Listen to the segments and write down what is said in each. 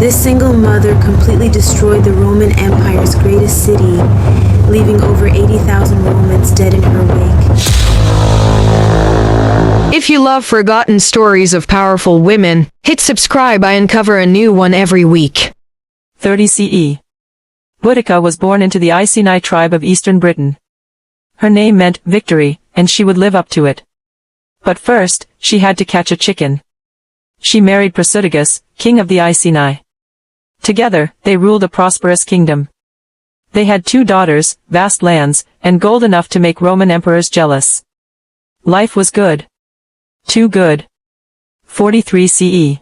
This single mother completely destroyed the Roman Empire's greatest city, leaving over 80,000 Romans dead in her wake. If you love forgotten stories of powerful women, hit subscribe. I uncover a new one every week. 30 CE. Boudicca was born into the Iceni tribe of eastern Britain. Her name meant victory, and she would live up to it. But first, she had to catch a chicken. She married Prasutagus, king of the Iceni. Together, they ruled a prosperous kingdom. They had 2 daughters, vast lands, and gold enough to make Roman emperors jealous. Life was good. Too good. 43 CE.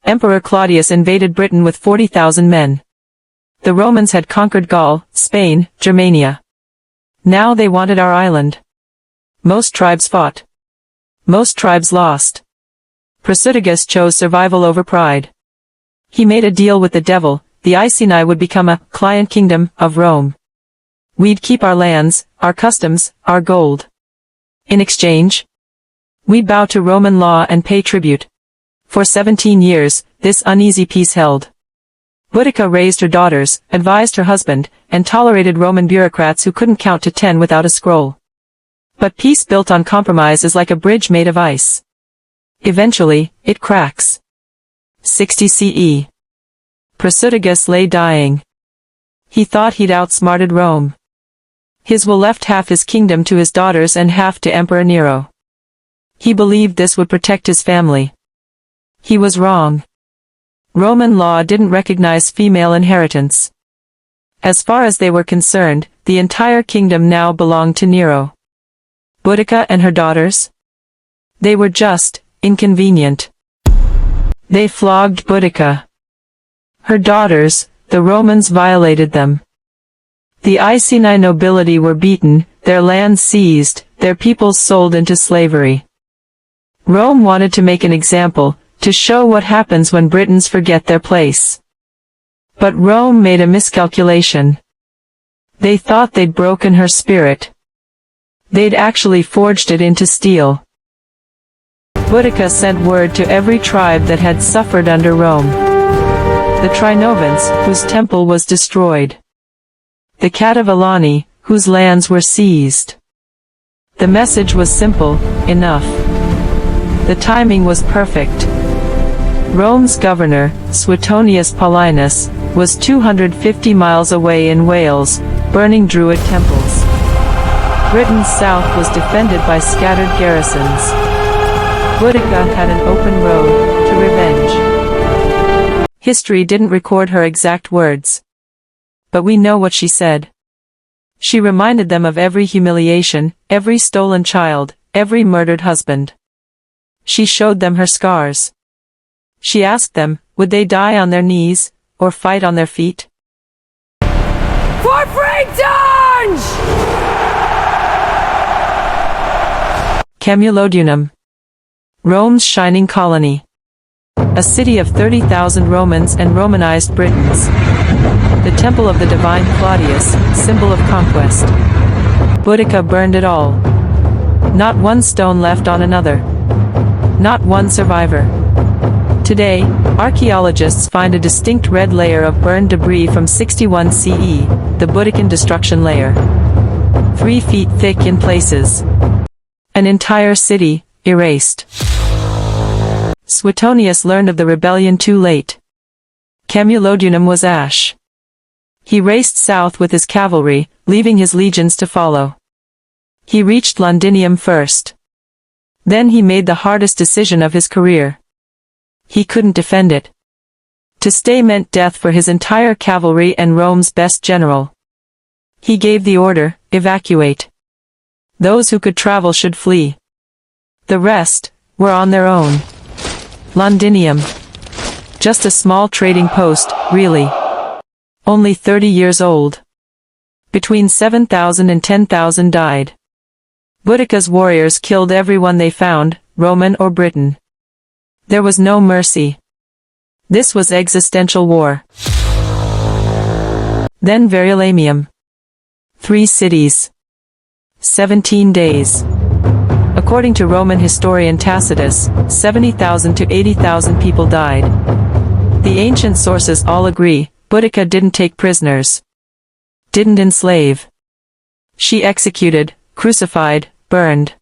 Emperor Claudius invaded Britain with 40,000 men. The Romans had conquered Gaul, Spain, Germania. Now they wanted our island. Most tribes fought. Most tribes lost. Prasutagus chose survival over pride. He made a deal with the devil. The Iceni would become a client kingdom of Rome. We'd keep our lands, our customs, our gold. In exchange, we'd bow to Roman law and pay tribute. For 17 years, this uneasy peace held. Boudicca raised her daughters, advised her husband, and tolerated Roman bureaucrats who couldn't count to 10 without a scroll. But peace built on compromise is like a bridge made of ice. Eventually, it cracks. 60 CE. Prasutagus lay dying. He thought he'd outsmarted Rome. His will left half his kingdom to his daughters and half to Emperor Nero. He believed this would protect his family. He was wrong. Roman law didn't recognize female inheritance. As far as they were concerned, the entire kingdom now belonged to Nero. Boudicca and her daughters? They were just inconvenient. They flogged Boudicca. Her daughters, the Romans violated them. The Iceni nobility were beaten, their lands seized, their peoples sold into slavery. Rome wanted to make an example, to show what happens when Britons forget their place. But Rome made a miscalculation. They thought they'd broken her spirit. They'd actually forged it into steel. Boudicca sent word to every tribe that had suffered under Rome. The Trinovans, whose temple was destroyed. The Catavilani, whose lands were seized. The message was simple enough. The timing was perfect. Rome's governor, Suetonius Paulinus, was 250 miles away in Wales, burning Druid temples. Britain's south was defended by scattered garrisons. Boudicca had an open road to revenge. History didn't record her exact words. But we know what she said. She reminded them of every humiliation, every stolen child, every murdered husband. She showed them her scars. She asked them, would they die on their knees, or fight on their feet? For freedom! Camulodunum. Rome's shining colony. A city of 30,000 Romans and Romanized Britons. The temple of the divine Claudius, symbol of conquest. Boudicca burned it all. Not one stone left on another. Not one survivor. Today, archaeologists find a distinct red layer of burned debris from 61 CE, the Boudiccan destruction layer. 3 feet thick in places. An entire city, erased. Suetonius learned of the rebellion too late. Camulodunum was ash. He raced south with his cavalry, leaving his legions to follow. He reached Londinium first. Then he made the hardest decision of his career. He couldn't defend it. To stay meant death for his entire cavalry and Rome's best general. He gave the order, evacuate. Those who could travel should flee. The rest were on their own. Londinium. Just a small trading post, really. Only 30 years old. Between 7,000 and 10,000 died. Boudicca's warriors killed everyone they found, Roman or Briton. There was no mercy. This was existential war. Then Verulamium. 3 cities. 17 days. According to Roman historian Tacitus, 70,000 to 80,000 people died. The ancient sources all agree, Boudica didn't take prisoners. Didn't enslave. She executed, crucified, burned.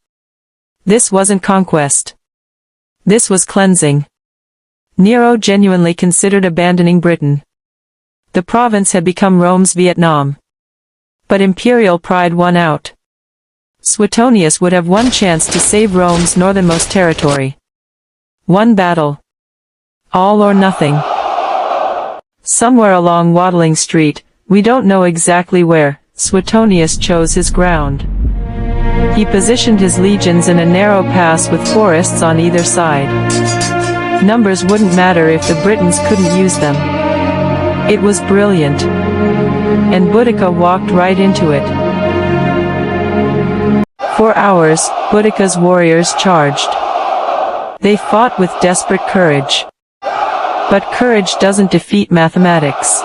This wasn't conquest. This was cleansing. Nero genuinely considered abandoning Britain. The province had become Rome's Vietnam. But imperial pride won out. Suetonius would have one chance to save Rome's northernmost territory. One battle. All or nothing. Somewhere along Watling Street, we don't know exactly where, Suetonius chose his ground. He positioned his legions in a narrow pass with forests on either side. Numbers wouldn't matter if the Britons couldn't use them. It was brilliant. And Boudica walked right into it. For hours, Boudica's warriors charged. They fought with desperate courage. But courage doesn't defeat mathematics.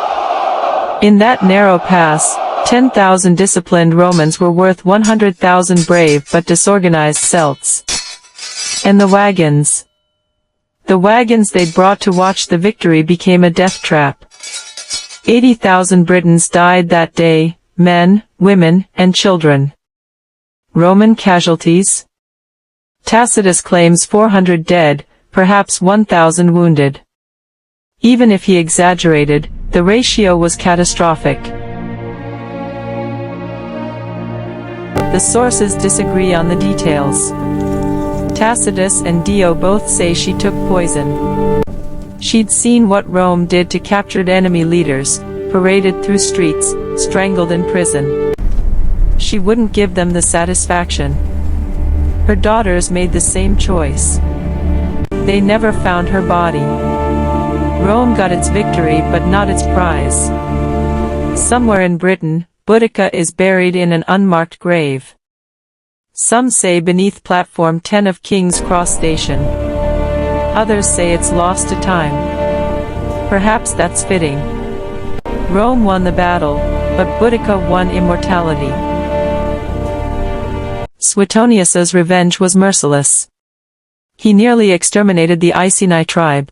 In that narrow pass, 10,000 disciplined Romans were worth 100,000 brave but disorganized Celts. And the wagons. The wagons they'd brought to watch the victory became a death trap. 80,000 Britons died that day, men, women, and children. Roman casualties? Tacitus claims 400 dead, perhaps 1,000 wounded. Even if he exaggerated, the ratio was catastrophic. The sources disagree on the details. Tacitus and Dio both say she took poison. She'd seen what Rome did to captured enemy leaders, paraded through streets, strangled in prison. She wouldn't give them the satisfaction. Her daughters made the same choice. They never found her body. Rome got its victory but not its prize. Somewhere in Britain, Boudica is buried in an unmarked grave. Some say beneath platform 10 of King's Cross Station. Others say it's lost to time. Perhaps that's fitting. Rome won the battle, but Boudica won immortality. Suetonius's revenge was merciless. He nearly exterminated the Iceni tribe.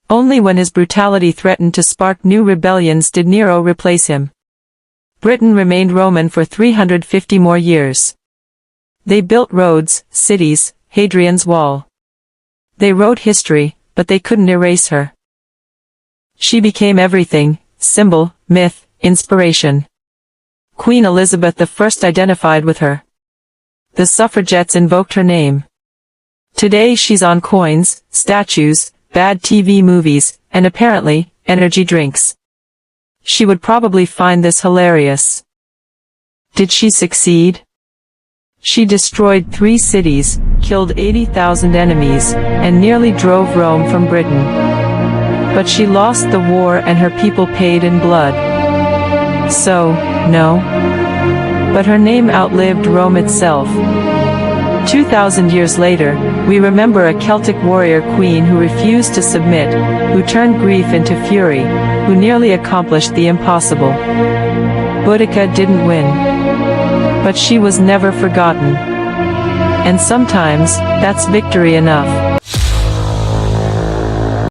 Only when his brutality threatened to spark new rebellions did Nero replace him. Britain remained Roman for 350 more years. They built roads, cities, Hadrian's Wall. They wrote history, but they couldn't erase her. She became everything, symbol, myth, inspiration. Queen Elizabeth I identified with her. The suffragettes invoked her name. Today she's on coins, statues, bad TV movies, and apparently, energy drinks. She would probably find this hilarious. Did she succeed? She destroyed 3 cities, killed 80,000 enemies, and nearly drove Rome from Britain. But she lost the war and her people paid in blood. So, no. But her name outlived Rome itself. 2,000 years later, we remember a Celtic warrior queen who refused to submit, who turned grief into fury, who nearly accomplished the impossible. Boudica didn't win. But she was never forgotten. And sometimes, that's victory enough.